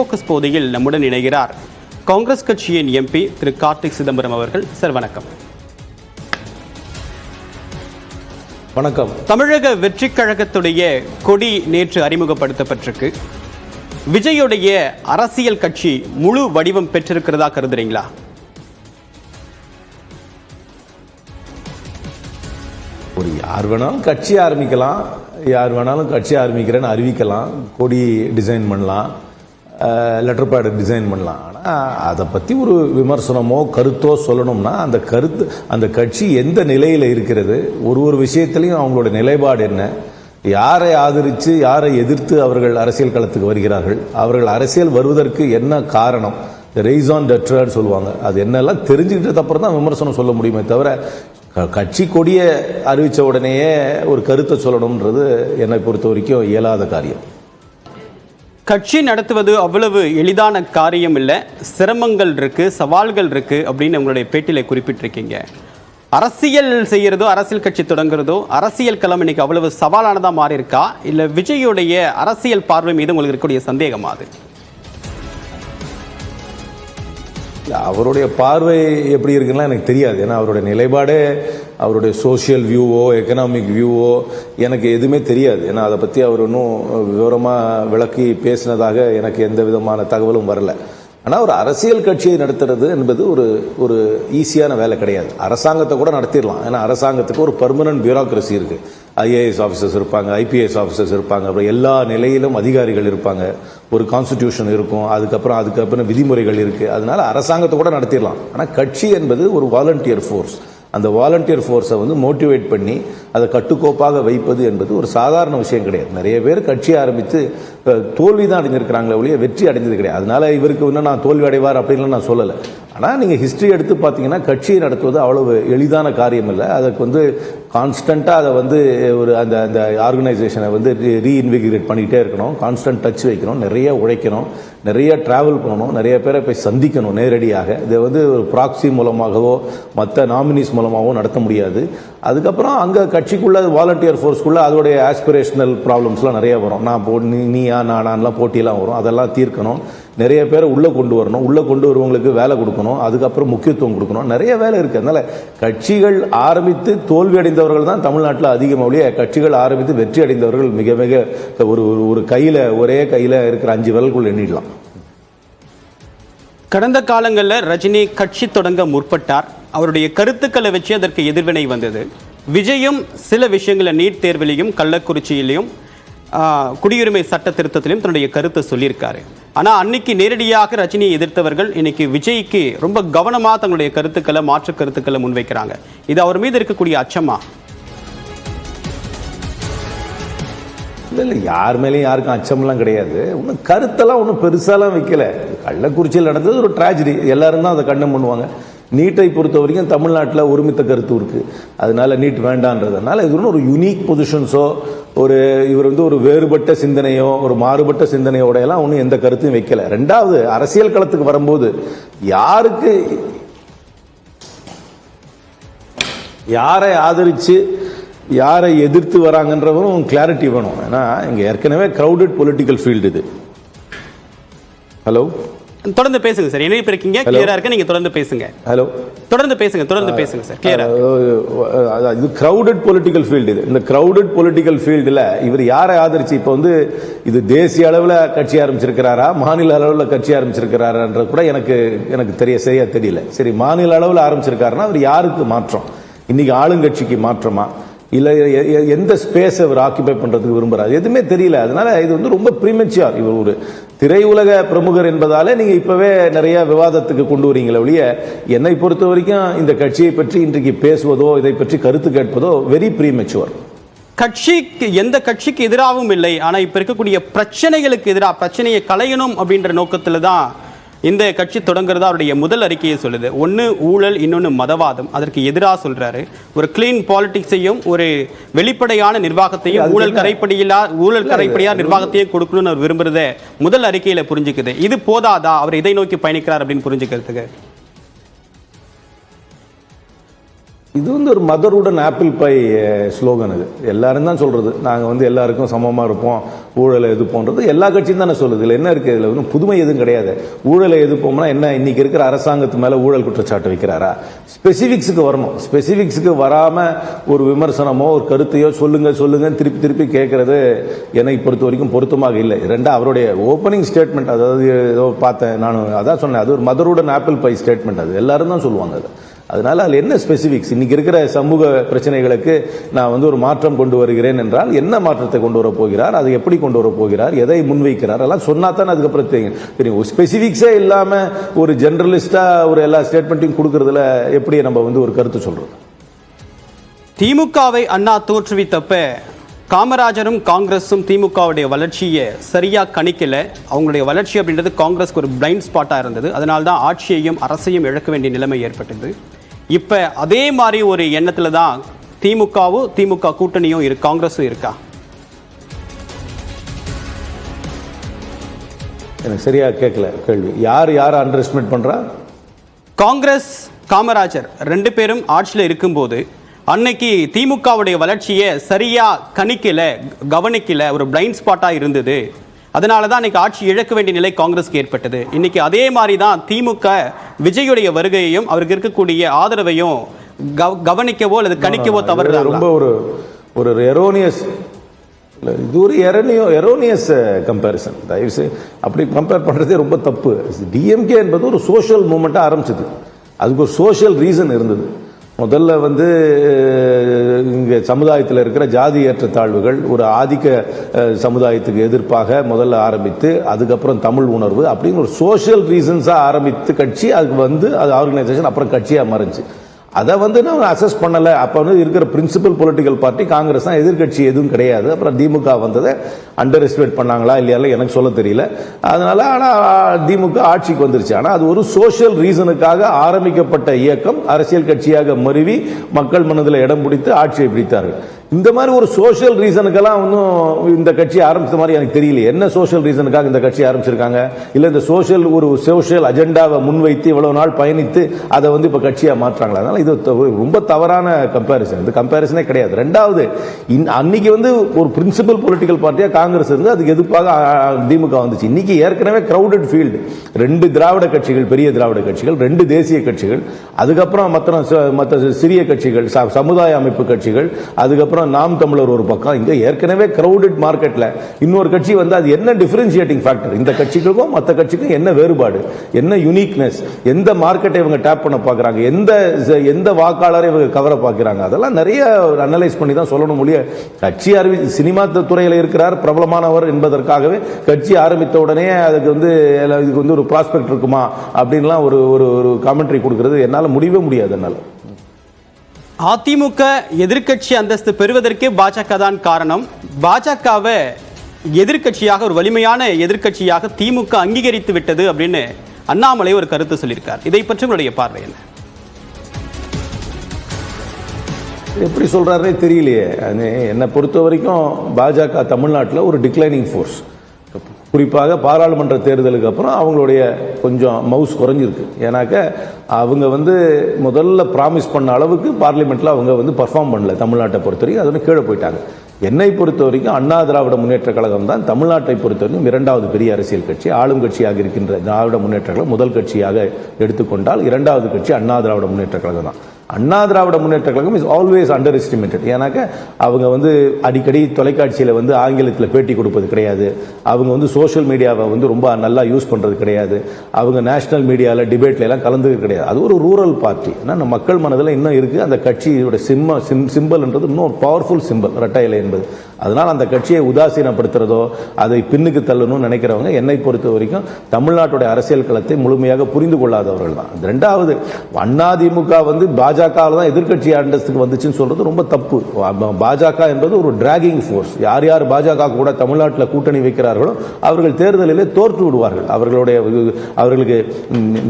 இன்ஃபோக்கஸ் பகுதியில் நம்முடன் இணைகிறார் காங்கிரஸ் கட்சியின் எம்பி திரு கார்த்திக் சிதம்பரம் அவர்கள். சார் வணக்கம். வணக்கம். தமிழக வெற்றி கழகத்துடைய கொடி நேற்று அறிமுகப்படுத்தப்பட்டிருக்கு. விஜயுடைய அரசியல் கட்சி முழு வடிவம் பெற்றிருக்கிறதா கருதுறீங்களா? ஒரு யார் வேணாலும் கட்சி ஆரம்பிக்கலாம், யார் வேணாலும் கட்சி ஆரம்பிக்கிறேன்னு அறிவிக்கலாம், கொடி டிசைன் பண்ணலாம், லெட்டர் பேடு டிசைன் பண்ணலாம். ஆனால் அதை பற்றி ஒரு விமர்சனமோ கருத்தோ சொல்லணும்னா அந்த கட்சி எந்த நிலையில் இருக்கிறது, ஒரு விஷயத்திலையும் அவங்களோட நிலைப்பாடு என்ன, யாரை ஆதரித்து யாரை எதிர்த்து அவர்கள் அரசியல் களத்துக்கு வருகிறார்கள், அவர்கள் அரசியல் வருவதற்கு என்ன காரணம், ரெய்சான் டெட்ரர்னு சொல்லுவாங்க, அது என்னெல்லாம் தெரிஞ்சுக்கிட்டது அப்புறம் தான் விமர்சனம் சொல்ல முடியுமே தவிர கட்சி கொடியை அறிவித்த உடனேயே ஒரு கருத்தை சொல்லணும்ன்றது என்னை பொறுத்த வரைக்கும் இயலாத காரியம். கட்சி நடத்துவது அவ்வளவு எளிதான காரியம் இல்லை, சிரமங்கள் இருக்கு, சவால்கள் இருக்கு அப்படின்னு உங்களுடைய பேட்டியில குறிப்பிட்டிருக்கீங்க. அரசியல் செய்யறதோ அரசியல் கட்சி தொடங்குறதோ அரசியல் களம் இன்னைக்கு அவ்வளவு சவாலானதா மாறி இருக்கா, இல்ல விஜயுடைய அரசியல் பார்வை மீது உங்களுக்கு இருக்கக்கூடிய சந்தேகமா? அது அவருடைய பார்வை எப்படி இருக்குன்னா எனக்கு தெரியாது. ஏன்னா அவருடைய நிலைப்பாடே, அவருடைய சோஷியல் வியூவோ எக்கனாமிக் வியூவோ எனக்கு எதுவுமே தெரியாது. ஏன்னா அதை பற்றி அவர் இன்னும் விவரமாக விளக்கி பேசினதாக எனக்கு எந்த விதமான தகவலும் வரல. ஆனால் ஒரு அரசியல் கட்சியை நடத்துறது என்பது ஒரு ஈஸியான வேலை கிடையாது. அரசாங்கத்தை கூட நடத்திடலாம். ஏன்னா அரசாங்கத்துக்கு ஒரு பெர்மனன்ட் பியூரோக்ரஸி இருக்குது. ஐஏஎஸ் ஆஃபீஸர்ஸ் இருப்பாங்க, ஐபிஎஸ் ஆஃபீஸர்ஸ் இருப்பாங்க, அப்புறம் எல்லா நிலையிலும் அதிகாரிகள் இருப்பாங்க, ஒரு கான்ஸ்டிடியூஷன் இருக்கும், அதுக்கப்புறம் விதிமுறைகள் இருக்குது. அதனால அரசாங்கத்தை கூட நடத்திடலாம். ஆனால் கட்சி என்பது ஒரு வாலண்டியர் ஃபோர்ஸ். அந்த வாலண்டியர் ஃபோர்ஸை மோட்டிவேட் பண்ணி அதை கட்டுக்கோப்பாக வைப்பது என்பது ஒரு சாதாரண விஷயம் கிடையாது. நிறைய பேர் கட்சி ஆரம்பித்து தோல்வி தான் அடைஞ்சிருக்கிறாங்களே ஒழிய வெற்றி அடைஞ்சது கிடையாது. அதனால இவருக்கு இன்னும் நான் தோல்வி அடைவார் அப்படின்னு நான் சொல்லலை. ஆனால் நீங்கள் ஹிஸ்ட்ரி எடுத்து பார்த்தீங்கன்னா கட்சியை நடத்துவது அவ்வளவு எளிதான காரியம் இல்லை. அதுக்கு கான்ஸ்டண்ட்டாக அதை ஒரு அந்த ஆர்கனைசேஷனை ரீஇன்விகிரேட் பண்ணிக்கிட்டே இருக்கணும், கான்ஸ்டன்ட் டச் வைக்கணும், நிறைய உழைக்கணும், நிறைய டிராவல் பண்ணணும், நிறைய பேரை போய் சந்திக்கணும் நேரடியாக. இதை ஒரு ப்ராக்சி மூலமாகவோ மற்ற நாமினிஸ் மூலமாகவோ நடத்த முடியாது. அதுக்கப்புறம் அங்கே கட்சிக்குள்ள வாலண்டியர் ஃபோர்ஸ்க்குள்ள அதோடைய ஆஸ்பிரேஷனல் ப்ராப்ளம்ஸ்லாம் நிறைய வரும். நீயா நானான்லாம் போட்டியெல்லாம் வரும். அதெல்லாம் தீர்க்கணும். நிறைய பேரை உள்ளே கொண்டு வரணும், உள்ளே கொண்டு வருவங்களுக்கு வேலை கொடுக்கணும், அதுக்கப்புறம் முக்கியத்துவம் கொடுக்கணும், நிறைய வேலை இருக்குது. அதனால் கட்சிகள் ஆரம்பித்து தோல்வி அடைந்தவர்கள் தான் தமிழ்நாட்டில் அதிகமாக. கட்சிகள் ஆரம்பித்து வெற்றி அடைந்தவர்கள் மிக மிக ஒரே கையில் இருக்கிற 5 விரல்குள் எண்ணிடலாம். கடந்த காலங்களில் ரஜினி கட்சி தொடங்க முற்பட்டார். அவருடைய கருத்துக்களை வச்சு அதற்கு எதிர்வினை வந்தது. விஜயும் சில விஷயங்களை நீட் தேர்விலையும் கள்ளக்குறிச்சியிலையும் குடியுரிமை சட்ட திருத்தத்திலையும் தன்னுடைய கருத்தை சொல்லியிருக்காரு. ஆனால் அன்னைக்கு நேரடியாக ரஜினியை எதிர்த்தவர்கள் இன்னைக்கு விஜய்க்கு ரொம்ப கவனமாக தங்களுடைய கருத்துக்களை மாற்று கருத்துக்களை முன்வைக்கிறாங்க. இது அவர் மீது இருக்கக்கூடிய அச்சமா? இல்லை, யார் மேலேயும் யாருக்கும் அச்சம்லாம் கிடையாது. ஒன்றும் கருத்தெல்லாம் ஒன்றும் பெருசாலாம் வைக்கல. கள்ளக்குறிச்சியில் நடந்தது ஒரு ட்ராஜடி, எல்லாரும் தான் அதை கண்டம் பண்ணுவாங்க. நீட்டை பொறுத்த வரைக்கும் தமிழ்நாட்டில் ஒருமித்த கருத்து இருக்குது. அதனால நீட் வேண்டான்றதுனால இது ஒரு யூனிக் பொசிஷன்ஸோ இவர் ஒரு வேறுபட்ட சிந்தனையோ ஒரு மாறுபட்ட சிந்தனையோட எல்லாம் ஒன்றும் எந்த கருத்தையும் வைக்கல. ரெண்டாவது, அரசியல் களத்துக்கு வரும்போது யாரை ஆதரித்து யாரை எதிர்த்து வராங்கன்றவரும் கிளாரிட்டி வேணும். ஏன்னா இங்கே ஏற்கனவே கிரௌடட் பொலிட்டிக்கல் ஃபீல்டு இது. ஹலோ, தொடர்ந்து பேசுங்க சார். இணைப்பு இருக்கீங்க, கிளியரா இருக்கு, நீங்க தொடர்ந்து பேசுங்க. ஹலோ, தொடர்ந்து பேசுங்க சார், கிளியரா. இது கிரௌடட் பொலிட்டிக்கல் ஃபீல்டு. இது இந்த கிரௌடட் பொலிட்டிக்கல் ஃபீல்டுல இவர் யாரை ஆதரிச்சு இப்போ இது தேசிய அளவில் கட்சி ஆரம்பிச்சிருக்கிறாரா மாநில அளவில் கட்சி ஆரம்பிச்சிருக்கிறாரான்ற கூட எனக்கு சரியா தெரியல. சரி, மாநில அளவில் ஆரம்பிச்சிருக்காருன்னா அவர் யாருக்கு மாற்றம்? இன்னைக்கு ஆளுங்கட்சிக்கு மாற்றமா, இல்லை எந்த ஸ்பேஸ் அவர் ஆக்கிபை பண்றதுக்கு விரும்புறாரு? எதுவுமே தெரியல. அதனால இது ரொம்ப ப்ரீமெச்சுவர். இவர் ஒரு திரையுலக பிரமுகர் என்பதாலே நீங்க இப்பவே நிறைய விவாதத்துக்கு கொண்டு வரீங்களே ஒழிய என்னை பொறுத்த வரைக்கும் இந்த கட்சியை பற்றி இன்றைக்கு பேசுவதோ இதை பற்றி கருத்து கேட்பதோ வெரி ப்ரீமெச்சுவர். எந்த கட்சிக்கு எதிராகவும் இல்லை. ஆனா இப்ப இருக்கக்கூடிய பிரச்சனைகளுக்கு எதிராக பிரச்சனையை களையணும் அப்படின்ற நோக்கத்துல தான் இந்த கட்சி தொடங்குறதா அவருடைய முதல் அறிக்கையை சொல்லுது. ஒன்று ஊழல், இன்னொன்று மதவாதம். அதற்கு எதிராக சொல்றாரு. ஒரு கிளீன் பாலிடிக்ஸையும் ஒரு வெளிப்படையான நிர்வாகத்தையும் ஊழல் கரைப்படியா நிர்வாகத்தையும் கொடுக்கணும்னு அவர் விரும்புறத முதல் அறிக்கையில புரிஞ்சுக்குது. இது போதாதா அவர் இதை நோக்கி பயணிக்கிறார் அப்படின்னு புரிஞ்சுக்கிறதுக்கு? இது வந்து ஒரு மதருடன் ஆப்பிள் பை ஸ்லோகன். இது எல்லாரும் தான் சொல்றது, நாங்கள் வந்து எல்லாருக்கும் சமமாக இருப்போம், ஊழலை எதிர்ப்போன்றது எல்லா கட்சியும் தானே சொல்லுது. இதில் என்ன இருக்குது? இதில் ஒன்றும் புதுமை எதுவும் கிடையாது. ஊழலை எதிர்ப்போம்னா என்ன, இன்னைக்கு இருக்கிற அரசாங்கத்து மேலே ஊழல் குற்றச்சாட்டு வைக்கிறாரா? ஸ்பெசிஃபிக்ஸுக்கு வரணும். ஸ்பெசிஃபிக்ஸுக்கு வராமல் ஒரு விமர்சனமோ ஒரு கருத்தையோ சொல்லுங்க திருப்பி திருப்பி கேட்கறது என்னை பொறுத்த வரைக்கும் பொருத்தமாக இல்லை. ரெண்டா அவருடைய ஓப்பனிங் ஸ்டேட்மெண்ட், அதாவது ஏதோ பார்த்தேன் நான், அதான் சொன்னேன், அது ஒரு மதருடன் ஆப்பிள் பை ஸ்டேட்மெண்ட். அது எல்லாரும் தான் சொல்லுவாங்க அது. அதனால அதில் என்ன ஸ்பெசிஃபிக்ஸ்? இன்னைக்கு இருக்கிற சமூக பிரச்சனைகளுக்கு நான் வந்து ஒரு மாற்றம் கொண்டு வருகிறேன் என்றால் என்ன மாற்றத்தை கொண்டு வர போகிறார், அதை எப்படி கொண்டு வர போகிறார், எதை முன்வைக்கிறார், எல்லாம் சொன்னா தான் அதுக்கப்புறம் தெரியும். ஸ்பெசிஃபிக்ஸே இல்லாமல் ஒரு ஜெனரலிஸ்டா ஒரு எல்லா ஸ்டேட்மெண்ட்டையும் கொடுக்கறதுல எப்படி நம்ம வந்து ஒரு கருத்து சொல்றது? திமுகவை அண்ணா தோற்றுவித்தப்ப காமராஜரும் காங்கிரஸும் திமுகவுடைய வளர்ச்சியை சரியா கணிக்கல. அவங்களுடைய வளர்ச்சி அப்படின்றது காங்கிரஸ்க்கு ஒரு பிளைண்ட் ஸ்பாட்டா இருந்தது. அதனால தான் ஆட்சியையும் அரசையும் இழக்க வேண்டிய நிலைமை ஏற்பட்டது. இப்ப அதே மாதிரி ஒரு எண்ணத்துல தான் திமுகவும் திமுக கூட்டணியும் இருக்கு, காங்கிரஸும் இருக்கா? எனக்கு சரியா கேட்கல கேள்வி. யார் அண்டர் எஸ்டிமேட் பண்றா? காங்கிரஸ் காமராஜர் ரெண்டு பேரும் ஆட்சியில் இருக்கும்போது அன்னைக்கு திமுகவுடைய வளர்ச்சியை சரியா கணிக்கல, கவனிக்கல, ஒரு பிளைண்ட் ஸ்பாட்டா இருந்தது. அதனால தான் இன்னைக்கு ஆட்சி இழக்க வேண்டிய நிலை காங்கிரஸ்க்கு ஏற்பட்டது. இன்னைக்கு அதே மாதிரி தான் திமுக விஜயுடைய வருகையையும் அவருக்கு இருக்கக்கூடிய ஆதரவையும் கவனிக்கவோ அல்லது கணிக்கவோ தவறு. ரொம்ப ஒரு எரோனியஸ், இது ஒரு எரோனியஸ் கம்பேரிசன். தயவுசெய்து அப்படி கம்பேர் பண்றதே ரொம்ப தப்பு. டிஎம்கே என்பது ஒரு சோஷியல் மூவ்மெண்ட்டாக ஆரம்பிச்சது. அதுக்கு ஒரு சோஷியல் ரீசன் இருந்தது. முதல்ல வந்து இங்கே சமுதாயத்தில் இருக்கிற ஜாதி ஏற்றத்தாழ்வுகள், ஒரு ஆதிக்க சமுதாயத்துக்கு எதிர்ப்பாக முதல்ல ஆரம்பித்து அதுக்கப்புறம் தமிழ் உணர்வு அப்படின்னு ஒரு சோஷியல் ரீசன்ஸாக ஆரம்பித்து கட்சி, அதுக்கு வந்து அது ஆர்கனைசேஷன் அப்புறம் கட்சியாக மாறிச்சு. அதை வந்து நான் அசஸ் பண்ணலை. அப்போ வந்து இருக்கிற பிரின்சிபல் பொலிட்டிக்கல் பார்ட்டி காங்கிரஸ் தான், எதிர்கட்சி எதுவும் கிடையாது. அப்புறம் திமுக வந்ததை அண்டர் எஸ்டிமேட் பண்ணாங்களா இல்லையா எனக்கு சொல்ல தெரியல. அதனால ஆனால் திமுக ஆட்சிக்கு வந்துருச்சு. ஆனால் அது ஒரு சோஷியல் ரீசனுக்காக ஆரம்பிக்கப்பட்ட இயக்கம் அரசியல் கட்சியாக மருவி மக்கள் மனதில் இடம் பிடித்து ஆட்சியை பிடித்தார்கள். இந்த மாதிரி ஒரு சோஷியல் ரீசனுக்கெல்லாம் ஒன்றும் இந்த கட்சி ஆரம்பித்த மாதிரி எனக்கு தெரியல. என்ன சோஷியல் ரீசனுக்காக இந்த கட்சி ஆரம்பிச்சிருக்காங்க? இல்லை இந்த சோஷியல் அஜெண்டாவை முன்வைத்து இவ்வளவு நாள் பயணித்து அதை வந்து இப்போ கட்சியாக மாற்றாங்களா? அதனால இது ரொம்ப தவறான கம்பேரிசன். இது கம்பேரிசனே கிடையாது. ரெண்டாவது, அன்னைக்கு வந்து ஒரு பிரின்சிபல் பொலிட்டிக்கல் பார்ட்டியாக காங்கிரஸ் இருந்து அதுக்கு எதிர்ப்பாக திமுக வந்துச்சு. இன்னைக்கு ஏற்கனவே கிரௌடட் ஃபீல்டு. 2 திராவிட கட்சிகள், பெரிய திராவிட கட்சிகள், 2 தேசிய கட்சிகள், அதுக்கப்புறம் மற்ற சிறிய கட்சிகள், சமுதாய அமைப்பு கட்சிகள், அதுக்கப்புறம் நாம் தமிழர் ஒரு பக்கம். இங்க ஏற்கனவே கிரௌடட் மார்க்கெட்ல இன்னொரு கட்சி வந்து அது என்ன டிஃபரன்ஷியேட்டிங் ஃபேக்டர்? இந்த கட்சிகளுக்கும் மற்ற கட்சிக்கும் என்ன வேறுபாடு, என்ன யூனிக்னஸ், எந்த மார்க்கெட்டை இவங்க டேப் பண்ண பார்க்கறாங்க, எந்த வாக்காளரை இவங்க கவர பார்க்கறாங்க, அதெல்லாம் நிறைய அனலைஸ் பண்ணி தான் சொல்லணும். முடிய கட்சி சினிமா துறையில் இருக்கிறார், பிரபலமானவர் என்பதற்காகவே கட்சி ஆரம்பித்த உடனே அதுக்கு வந்து ஒரு ப்ராஸ்பெக்ட் இருக்குமா அப்படின்லாம் ஒரு காமெண்ட்ரி கொடுக்கிறது என்னால் முடியவே முடியாது. என்னால் அதிமுக எதிர்க்கட்சி அந்தஸ்து பெறுவதற்கே பாஜக தான் காரணம். பாஜகவை எதிர்க்கட்சியாக, ஒரு வலிமையான எதிர்க்கட்சியாக திமுக அங்கீகரித்து விட்டது அப்படின்னு அண்ணாமலை ஒரு கருத்து சொல்லியிருக்கார். இதை பற்றி உங்களுடைய பார்வை என்ன? எப்படி சொல்றாருன்னே தெரியலையே. என்னை பொறுத்த வரைக்கும் பாஜக தமிழ்நாட்டில் ஒரு டிக்ளைனிங் ஃபோர்ஸ். குறிப்பாக பாராளுமன்ற தேர்தலுக்கு அப்புறம் அவங்களுடைய கொஞ்சம் மவுஸ் குறைஞ்சிருக்கு. ஏன்னாக்க அவங்க வந்து முதல்ல ப்ராமிஸ் பண்ண அளவுக்கு பார்லிமெண்ட்டில் அவங்க வந்து பர்ஃபார்ம் பண்ணல. தமிழ்நாட்டை பொறுத்த வரைக்கும் அது கீழே போயிட்டாங்க. என்னை பொறுத்த வரைக்கும் அண்ணா திராவிட முன்னேற்ற கழகம் தான் தமிழ்நாட்டை பொறுத்த வரைக்கும் 2வது பெரிய அரசியல் கட்சி. ஆளும் கட்சியாக இருக்கின்ற திராவிட முன்னேற்ற கழகம் முதல் கட்சியாக எடுத்துக்கொண்டால் 2வது கட்சி அண்ணா திராவிட முன்னேற்ற கழகம் தான். Anna Dravida Munnetra Kazhagam is always under estimated. ஏன்னாக்க அவங்க வந்து அடிக்கடி தொலைக்காட்சியில் வந்து ஆங்கிலத்தில் பேட்டி கொடுப்பது கிடையாது. அவங்க வந்து சோஷியல் மீடியாவை வந்து ரொம்ப நல்லா யூஸ் பண்ணுறது கிடையாது. அவங்க நேஷனல் மீடியாவில் டிபேட்ல எல்லாம் கலந்துக்க கிடையாது. அது ஒரு ரூரல் பார்ட்டி. நம்ம மக்கள் மனதில் இன்னும் இருக்குது. அந்த கட்சியோட சிம்பல்ன்றது இன்னும் பவர்ஃபுல் சிம்பல், ரெட்டை இலை என்பது. அதனால் அந்த கட்சியை உதாசீனப்படுத்துறதோ அதை பின்னுக்கு தள்ளணும்னு நினைக்கிறவங்க என்னை பொறுத்த வரைக்கும் தமிழ்நாட்டுடைய அரசியல் களத்தை முழுமையாக புரிந்து கொள்ளாதவர்கள் தான். 2வது, அதிமுக வந்து பாஜகவில் தான் எதிர்கட்சி அந்தஸ்துக்கு வந்துச்சுன்னு சொல்றது ரொம்ப தப்பு. பாஜக என்பது ஒரு டிராகிங் ஃபோர்ஸ். யார் பாஜக கூட தமிழ்நாட்டில் கூட்டணி வைக்கிறார்களோ அவர்கள் தேர்தலிலே தோற்று விடுவார்கள். அவர்களுக்கு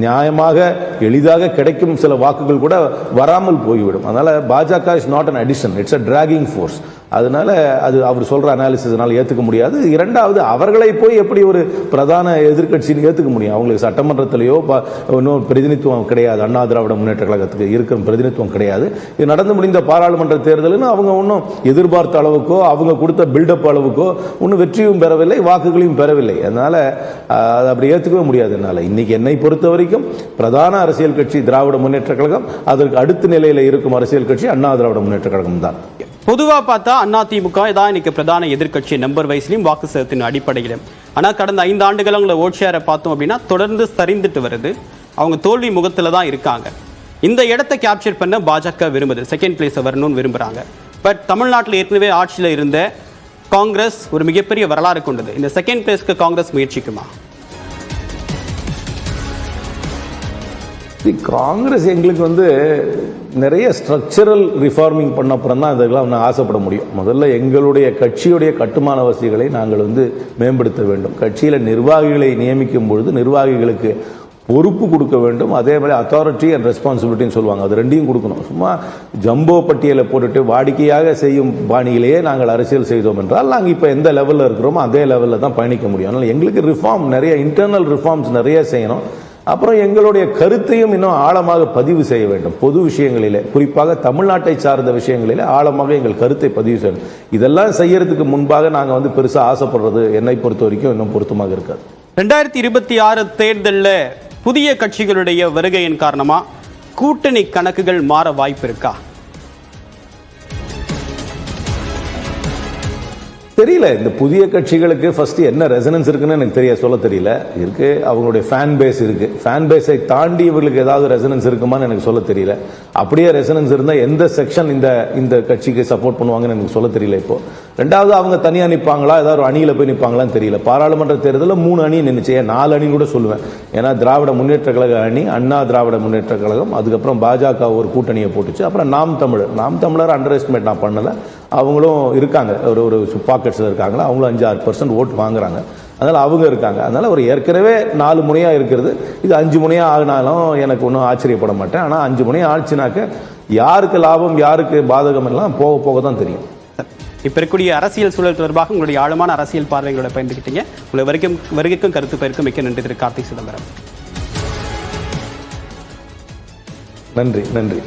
நியாயமாக எளிதாக கிடைக்கும் சில வாக்குகள் கூட வராமல் போய்விடும். அதனால பாஜக is not an addition, it's a dragging force. அதனால அது அவர் சொல்ற அனாலிசிஸ்னால ஏற்றுக்க முடியாது. இரண்டாவது, அவர்களை போய் எப்படி ஒரு பிரதான எதிர்க்கட்சின்னு ஏற்றுக்க முடியும்? அவங்களுக்கு சட்டமன்றத்திலேயோ இன்னும் பிரதிநிதித்துவம் கிடையாது. அண்ணா திராவிட முன்னேற்ற கழகத்துக்கு இருக்கிற பிரதிநிதித்துவம் கிடையாது. இது நடந்து முடிந்த பாராளுமன்ற தேர்தல்னு அவங்க ஒன்றும் எதிர்பார்த்த அளவுக்கோ அவங்க கொடுத்த பில்டப் அளவுக்கோ ஒன்றும் வெற்றியும் பெறவில்லை, வாக்குகளையும் பெறவில்லை. அதனால அதை அப்படி ஏற்றுக்கவே முடியாது என்னால். இன்னைக்கு என்னை பொறுத்த வரைக்கும் பிரதான அரசியல் கட்சி திராவிட முன்னேற்ற கழகம், அதற்கு அடுத்த நிலையில் இருக்கும் அரசியல் கட்சி அண்ணா திராவிட முன்னேற்ற கழகம் தான். பொதுவாக பார்த்தா அதிமுக தான் இன்னைக்கு பிரதான எதிர்க்கட்சி நம்பர் வைஸ்லையும் வாக்கு சதத்தின் அடிப்படையிலும். ஆனால் கடந்த 5 ஆண்டுகள் அவங்கள ஓட் ஷேரை பார்த்தோம் அப்படின்னா தொடர்ந்து சரிந்துட்டு வருது. அவங்க தோல்வி முகத்தில் தான் இருக்காங்க. இந்த இடத்தை கேப்சர் பண்ண பாஜக விரும்புது, செகண்ட் பிளேஸை வரணும்னு விரும்புகிறாங்க. பட் தமிழ்நாட்டில் ஏற்கனவே ஆட்சியில் இருந்த காங்கிரஸ் ஒரு மிகப்பெரிய வரலாறு கொண்டது. இந்த செகண்ட் பிளேஸ்க்கு காங்கிரஸ் முயற்சிக்குமா? காங்கிரஸ் எங்களுக்கு நிறைய ஸ்ட்ரக்சரல் ரிஃபார்மிங் பண்ண அப்புறம் தான் இதெல்லாம் ஆசைப்பட முடியும். முதல்ல எங்களுடைய கட்சியுடைய கட்டுமான வசதிகளை நாங்கள் மேம்படுத்த வேண்டும். கட்சியில் நிர்வாகிகளை நியமிக்கும் பொழுது நிர்வாகிகளுக்கு பொறுப்பு கொடுக்க வேண்டும். அதே மாதிரி அத்தாரிட்டி அண்ட் ரெஸ்பான்சிபிலிட்டின்னு சொல்லுவாங்க, அது ரெண்டையும் கொடுக்கணும். சும்மா ஜம்போ பட்டியலை போட்டுட்டு வாடிக்கையாக செய்யும் பாணியிலேயே நாங்கள் அரசியல் செய்தோம் என்றால் நாங்கள் இப்போ எந்த லெவலில் இருக்கிறோமோ அதே லெவலில் தான் பயணிக்க முடியும். அதனால் எங்களுக்கு ரிஃபார்ம் நிறைய இன்டர்னல் ரிஃபார்ம்ஸ் நிறைய செய்யணும். அப்புறம் எங்களுடைய கருத்தையும் இன்னும் ஆழமாக பதிவு செய்ய வேண்டும். பொது விஷயங்களிலே, குறிப்பாக தமிழ்நாட்டை சார்ந்த விஷயங்களிலே ஆழமாக எங்கள் கருத்தை பதிவு செய்யணும். இதெல்லாம் செய்யறதுக்கு முன்பாக நாங்கள் பெருசாக ஆசைப்படுறது என்னை பொறுத்த வரைக்கும் இன்னும் பொருத்தமாக இருக்காது. 2026 தேர்தலில் புதிய கட்சிகளுடைய வருகையின் காரணமா கூட்டணி கணக்குகள் மாற வாய்ப்பு இருக்கா? தெரியல. இந்த புதிய கட்சிகளுக்கு ஃபர்ஸ்ட் என்ன ரெசனன்ஸ் இருக்குன்னு எனக்கு சொல்ல தெரியல. இருக்கு, அவங்களுடைய ஃபேன் பேஸ் இருக்கு. ஃபேன் பேஸை தாண்டி இவர்களுக்கு ஏதாவது ரெசனன்ஸ் இருக்குமான்னு எனக்கு சொல்ல தெரியல. அப்படியே ரெசனன்ஸ் இருந்தால் எந்த செக்ஷன் இந்த கட்சிக்கு சப்போர்ட் பண்ணுவாங்கன்னு எனக்கு சொல்ல தெரியல. இப்போ ரெண்டாவது, அவங்க தனியாக நிற்பாங்களா, ஏதாவது ஒரு அணியில் போய் நிற்பாங்களான்னு தெரியல. பாராளுமன்ற தேர்தலில் 3 அணி நின்றுச்சு, 4 அணி கூட சொல்லுவேன். ஏன்னா திராவிட முன்னேற்ற கழக அணி, அண்ணா திராவிட முன்னேற்ற கழகம், அதுக்கப்புறம் பாஜக ஒரு கூட்டணியை போட்டுச்சு, அப்புறம் நாம் தமிழர் அண்டர் எஸ்டிமேட் நான் பண்ணலை. அவங்களும் இருக்காங்க, ஒரு பாக்கெட்ஸில் இருக்காங்களா, அவங்களும் 5-6% ஓட்டு வாங்குறாங்க. அதனால் அவங்க இருக்காங்க. அதனால் ஒரு ஏற்கனவே 4 முனையாக இருக்கிறது, இது 5 முனையாக ஆகினாலும் எனக்கு ஒன்றும் ஆச்சரியப்பட மாட்டேன். ஆனால் 5 முனையாக ஆச்சுனாக்க யாருக்கு லாபம் யாருக்கு பாதகம் எல்லாம் போக போக தான் தெரியும். இப்போ இருக்கக்கூடிய அரசியல் சூழல் தொடர்பாக உங்களுடைய ஆழமான அரசியல் பார்வைகளோட பயந்துக்கிட்டீங்க. உங்களை வருகைக்கும் கருத்து பெயருக்கும் மிக்க நன்றி திரு கார்த்திக் சிதம்பரம். நன்றி.